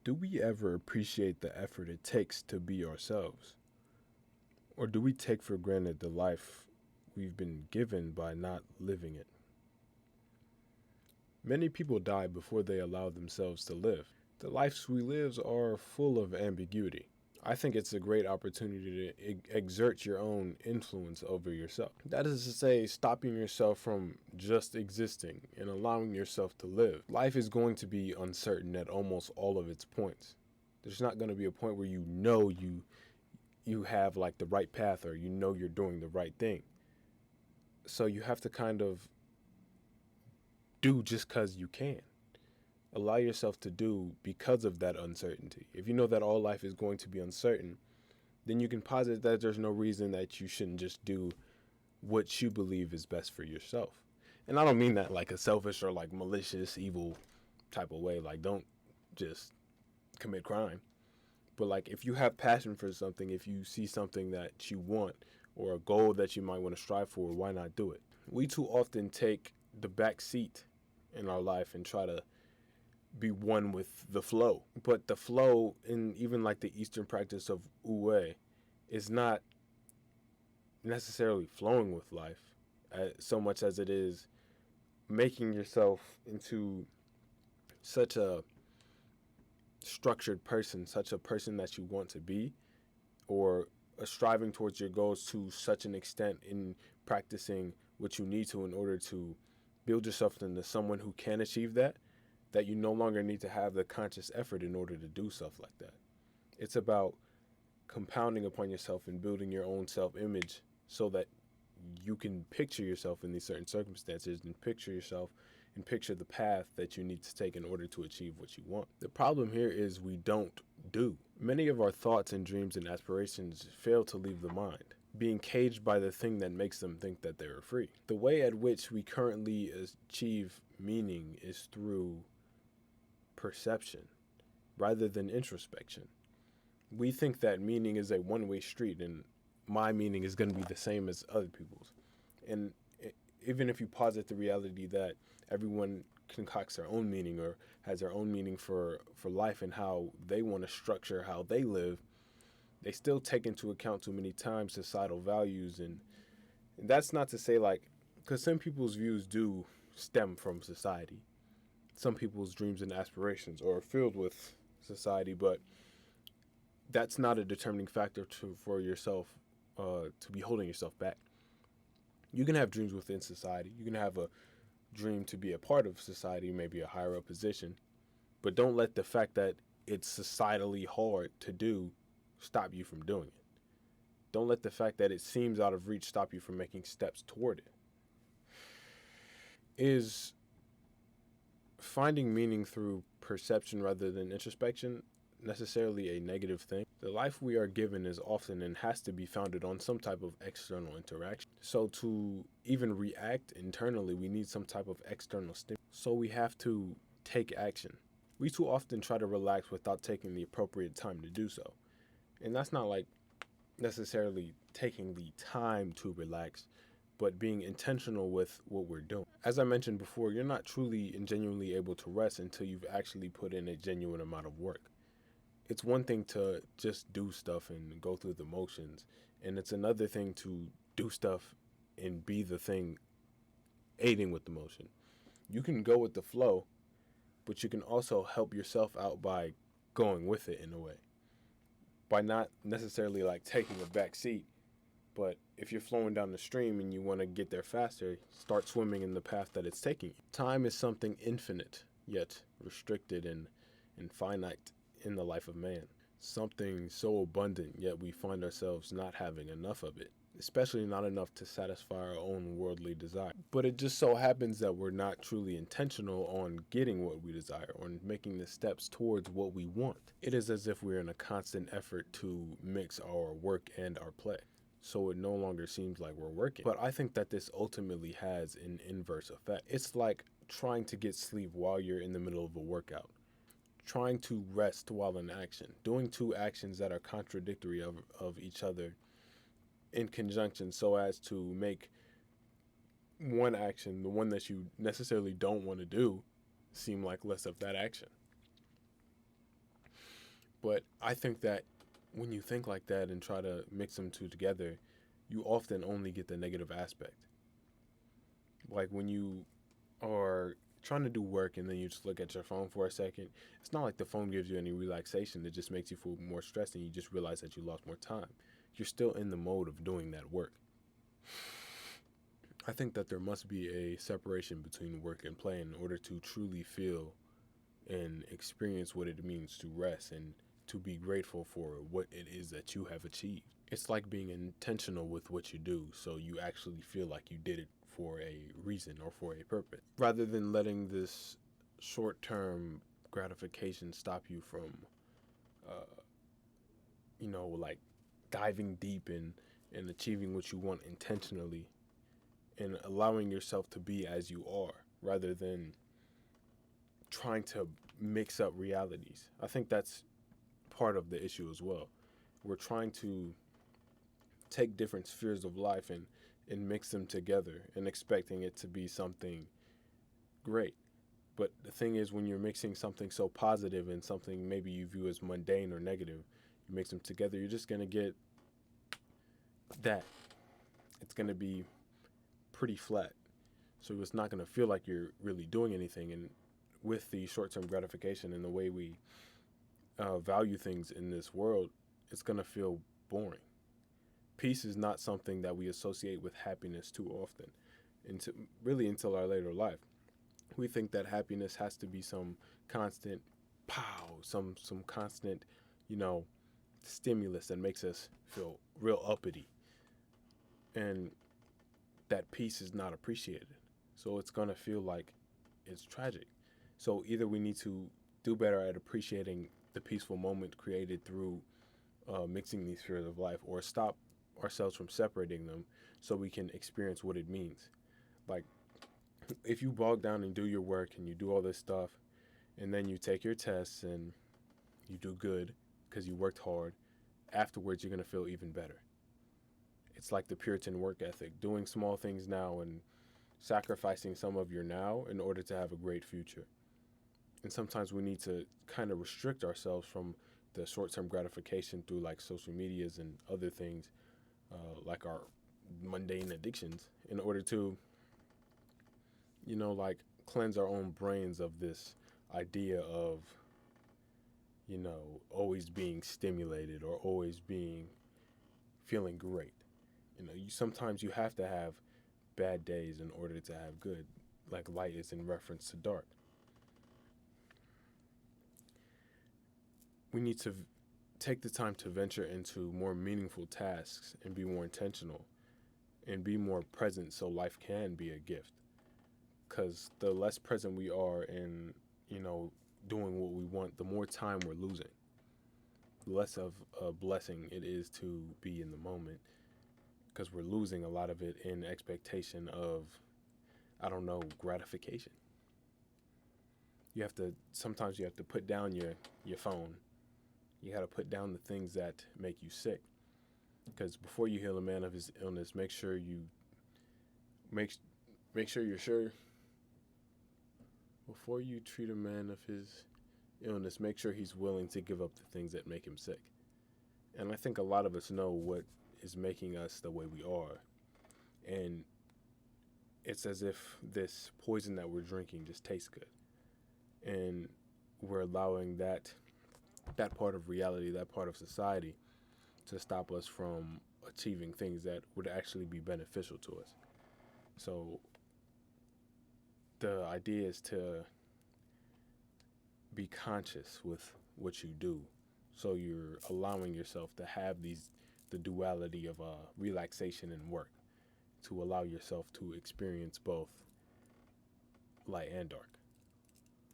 Do we ever appreciate the effort it takes to be ourselves? Or do we take for granted the life we've been given by not living it? Many people die before they allow themselves to live. The lives we live are full of ambiguity. I think it's a great opportunity to exert your own influence over yourself. That is to say, stopping yourself from just existing and allowing yourself to live. Life is going to be uncertain at almost all of its points. There's not going to be a point where you have like the right path, or you're doing the right thing. So you have to kind of do just because you can. Allow yourself to do because of that uncertainty. If you know that all life is going to be uncertain, then you can posit that there's no reason that you shouldn't just do what you believe is best for yourself. And I don't mean that like a selfish or like malicious, evil type of way. Like, don't just commit crime. But like, if you have passion for something, if you see something that you want or a goal that you might want to strive for, why not do it? We too often take the back seat in our life and try to be one with the flow. But the flow in even like the Eastern practice of Wu is not necessarily flowing with life so much as it is making yourself into such a structured person, such a person that you want to be, or striving towards your goals to such an extent in practicing what you need to in order to build yourself into someone who can achieve that you no longer need to have the conscious effort in order to do stuff like that. It's about compounding upon yourself and building your own self-image so that you can picture yourself in these certain circumstances and picture yourself and picture the path that you need to take in order to achieve what you want. The problem here is we don't do. Many of our thoughts and dreams and aspirations fail to leave the mind, being caged by the thing that makes them think that they are free. The way at which we currently achieve meaning is through perception rather than introspection. We think that meaning is a one-way street and my meaning is going to be the same as other people's. And even if you posit the reality that everyone concocts their own meaning or has their own meaning for life and how they want to structure how they live, they still take into account too many times societal values. And that's not to say like, because some people's views do stem from society. Some people's dreams and aspirations are filled with society, but that's not a determining factor for yourself to be holding yourself back. You can have dreams within society. You can have a dream to be a part of society, maybe a higher up position, but don't let the fact that it's societally hard to do stop you from doing it. Don't let the fact that it seems out of reach stop you from making steps toward it. Is finding meaning through perception rather than introspection necessarily a negative thing? The life we are given is often and has to be founded on some type of external interaction. So to even react internally, we need some type of external stimulus. So we have to take action. We too often try to relax without taking the appropriate time to do so. And that's not like necessarily taking the time to relax, but being intentional with what we're doing. As I mentioned before, you're not truly and genuinely able to rest until you've actually put in a genuine amount of work. It's one thing to just do stuff and go through the motions, and it's another thing to do stuff and be the thing aiding with the motion. You can go with the flow, but you can also help yourself out by going with it in a way. By not necessarily like taking a back seat, but if you're flowing down the stream and you want to get there faster, start swimming in the path that it's taking you. Time is something infinite, yet restricted and finite in the life of man. Something so abundant, yet we find ourselves not having enough of it, especially not enough to satisfy our own worldly desire. But it just so happens that we're not truly intentional on getting what we desire, on making the steps towards what we want. It is as if we're in a constant effort to mix our work and our play. So it no longer seems like we're working. But I think that this ultimately has an inverse effect. It's like trying to get sleep while you're in the middle of a workout. Trying to rest while in action. Doing two actions that are contradictory of each other in conjunction so as to make one action, the one that you necessarily don't want to do, seem like less of that action. But I think that when you think like that and try to mix them two together, you often only get the negative aspect. Like when you are trying to do work and then you just look at your phone for a second, it's not like the phone gives you any relaxation. It just makes you feel more stressed and you just realize that you lost more time. You're still in the mode of doing that work. I think that there must be a separation between work and play in order to truly feel and experience what it means to rest and to be grateful for what it is that you have achieved. It's like being intentional with what you do so you actually feel like you did it for a reason or for a purpose rather than letting this short term gratification stop you from, uh, like diving deep in and achieving what you want intentionally and allowing yourself to be as you are rather than trying to mix up realities. I think that's part of the issue as well. We're trying to take different spheres of life and mix them together and expecting it to be something great. But the thing is, when you're mixing something so positive and something maybe you view as mundane or negative, you mix them together, you're just going to get that. It's going to be pretty flat. So it's not going to feel like you're really doing anything. And with the short term gratification and the way we value things in this world, it's going to feel boring. Peace is not something that we associate with happiness too often, until our later life. We think that happiness has to be some constant pow, some constant, you know, stimulus that makes us feel real uppity, and that peace is not appreciated. So it's gonna feel like it's tragic. So either we need to do better at appreciating the peaceful moment created through mixing these spheres of life, or stop ourselves from separating them so we can experience what it means. Like, if you bog down and do your work and you do all this stuff, and then you take your tests and you do good because you worked hard, afterwards you're going to feel even better. It's like the Puritan work ethic, doing small things now and sacrificing some of your now in order to have a great future. And sometimes we need to kind of restrict ourselves from the short term gratification through like social medias and other things, like our mundane addictions, in order to, like cleanse our own brains of this idea of, always being stimulated or always being feeling great. Sometimes you have to have bad days in order to have good, like light is in reference to dark. We need to take the time to venture into more meaningful tasks and be more intentional and be more present so life can be a gift. Because the less present we are in, doing what we want, the more time we're losing. The less of a blessing it is to be in the moment because we're losing a lot of it in expectation of, I don't know, gratification. Sometimes you have to put down your phone. You got to put down the things that make you sick. Because before you heal a man of his illness, make make sure you're sure. Before you treat a man of his illness, make sure he's willing to give up the things that make him sick. And I think a lot of us know what is making us the way we are. And it's as if this poison that we're drinking just tastes good. And we're allowing that part of reality, that part of society, to stop us from achieving things that would actually be beneficial to us. So the idea is to be conscious with what you do. So you're allowing yourself to have the duality of relaxation and work, to allow yourself to experience both light and dark.